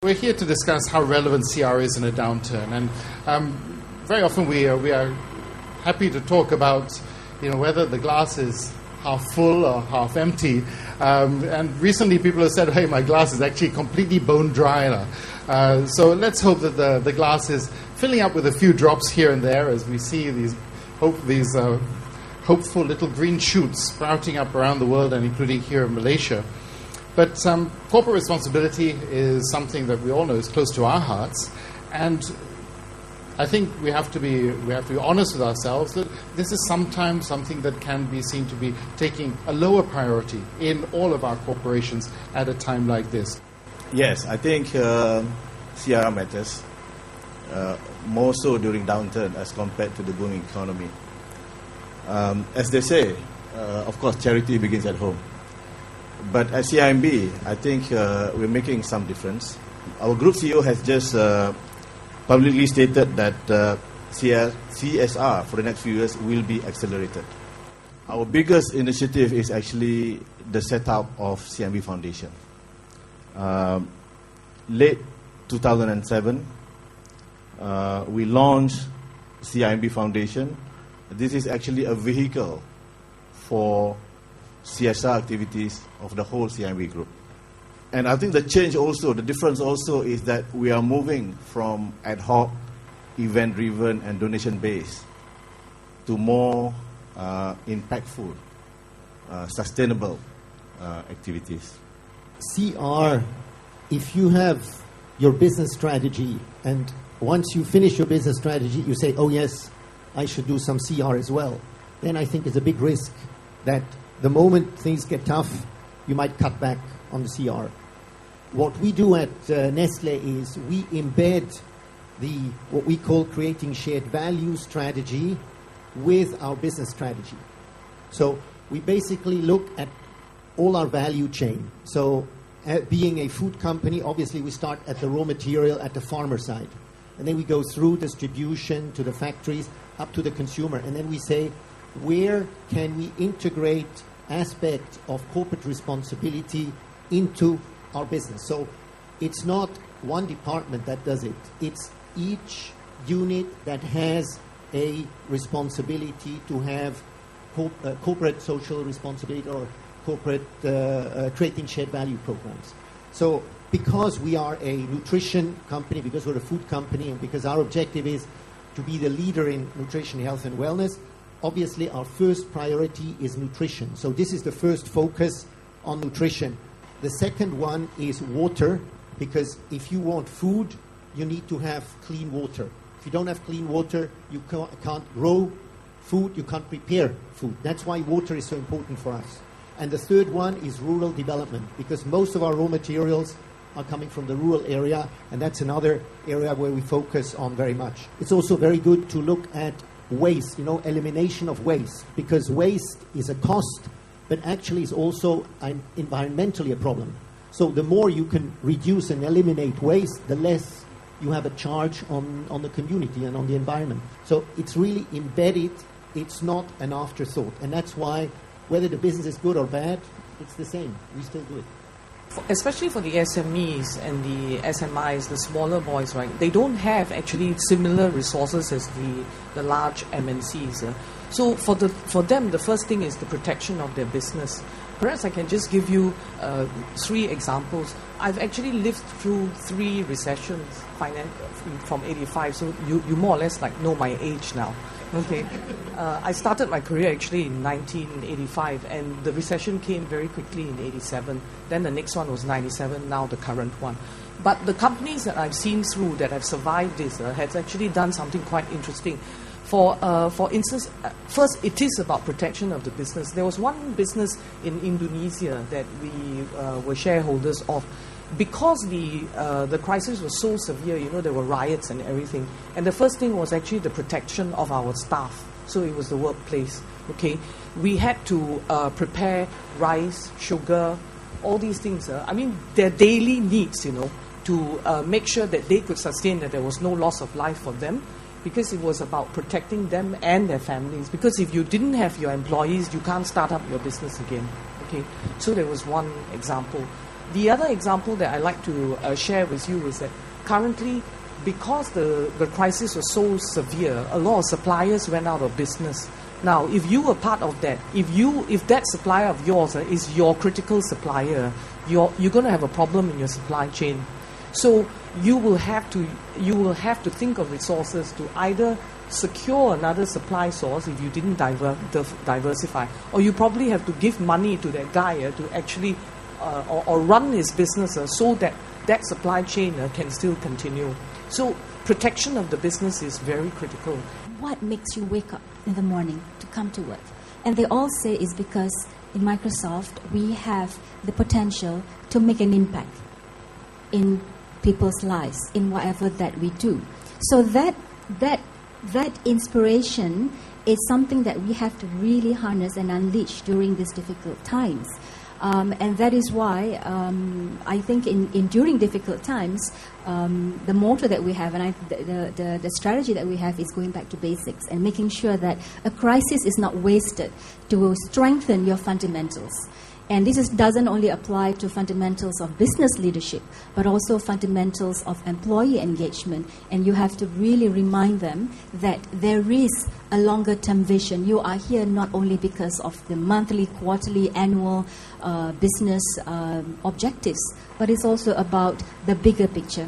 we're here to discuss how relevant CR is in a downturn. And very often we are happy to talk about, whether the glass is half full or half empty. And recently people have said, hey, my glass is actually completely bone dry now. So let's hope that the glass is filling up with a few drops here and there as we see these hopeful little green shoots sprouting up around the world and including here in Malaysia. But corporate responsibility is something that we all know is close to our hearts, and I think we have to be honest with ourselves that this is sometimes something that can be seen to be taking a lower priority in all of our corporations at a time like this. Yes, I think CR matters more so during downturn as compared to the booming economy. As they say, of course, charity begins at home. But at CIMB, I think we're making some difference. Our group CEO has just publicly stated that CSR for the next few years will be accelerated. Our biggest initiative is actually the setup of CIMB Foundation. Late 2007, we launched CIMB Foundation. This is actually a vehicle for CSR activities of the whole CIMB group. And I think the difference also is that we are moving from ad hoc, event-driven and donation-based to more impactful, sustainable activities. CR, if you have your business strategy and once you finish your business strategy, you say, oh yes, I should do some CR as well, then I think it's a big risk that the moment things get tough, you might cut back on the CR. What we do at Nestle is we embed what we call creating shared value strategy with our business strategy. So we basically look at all our value chain. So being a food company, obviously we start at the raw material at the farmer side. And then we go through distribution to the factories up to the consumer. And then we say, where can we integrate aspects of corporate responsibility into our business? So it's not one department that does it. It's each unit that has a responsibility to have corporate social responsibility or corporate creating shared value programs. So because we are a nutrition company, because we're a food company, and because our objective is to be the leader in nutrition, health and wellness, obviously our first priority is nutrition. So this is the first focus on nutrition. The second one is water, because if you want food, you need to have clean water. If you don't have clean water, you can't grow food, you can't prepare food. That's why water is so important for us. And the third one is rural development, because most of our raw materials are coming from the rural area, and that's another area where we focus on very much. It's also very good to look at waste, elimination of waste, because waste is a cost, but actually is also environmentally a problem. So the more you can reduce and eliminate waste, the less you have a charge on the community and on the environment. So it's really embedded, it's not an afterthought. And that's why, whether the business is good or bad, it's the same. We still do it. Especially for the SMEs and the SMIs, the smaller boys, right? They don't have actually similar resources as the large MNCs. So for them, the first thing is the protection of their business. Perhaps I can just give you 3 examples. I've actually lived through 3 recessions from 85, so you more or less know my age now. Okay, I started my career actually in 1985, and the recession came very quickly in 87. Then the next one was 97, now the current one. But the companies that I've seen through that have survived this has actually done something quite interesting. For instance, first it is about protection of the business. There was one business in Indonesia that we were shareholders of. Because the crisis was so severe, there were riots and everything. And the first thing was actually the protection of our staff. So it was the workplace. Okay, we had to prepare rice, sugar, all these things. Their daily needs, to make sure that they could sustain, that there was no loss of life for them, because it was about protecting them and their families. Because if you didn't have your employees, you can't start up your business again. Okay, so there was one example. The other example that I like to share with you is that currently, because the crisis was so severe, a lot of suppliers went out of business. Now, if you were part of that, if that supplier of yours is your critical supplier, you're going to have a problem in your supply chain. So you will have to think of resources to either secure another supply source if you didn't diversify, or you probably have to give money to that guy to actually or run his business so that that supply chain can still continue. So protection of the business is very critical. What makes you wake up in the morning to come to work? And they all say it's because in Microsoft we have the potential to make an impact in people's lives in whatever that we do. So that inspiration is something that we have to really harness and unleash during these difficult times. And that is why I think during difficult times, the motto that we have and the strategy that we have is going back to basics and making sure that a crisis is not wasted to strengthen your fundamentals. And this doesn't only apply to fundamentals of business leadership, but also fundamentals of employee engagement. And you have to really remind them that there is a longer-term vision. You are here not only because of the monthly, quarterly, annual business objectives, but it's also about the bigger picture.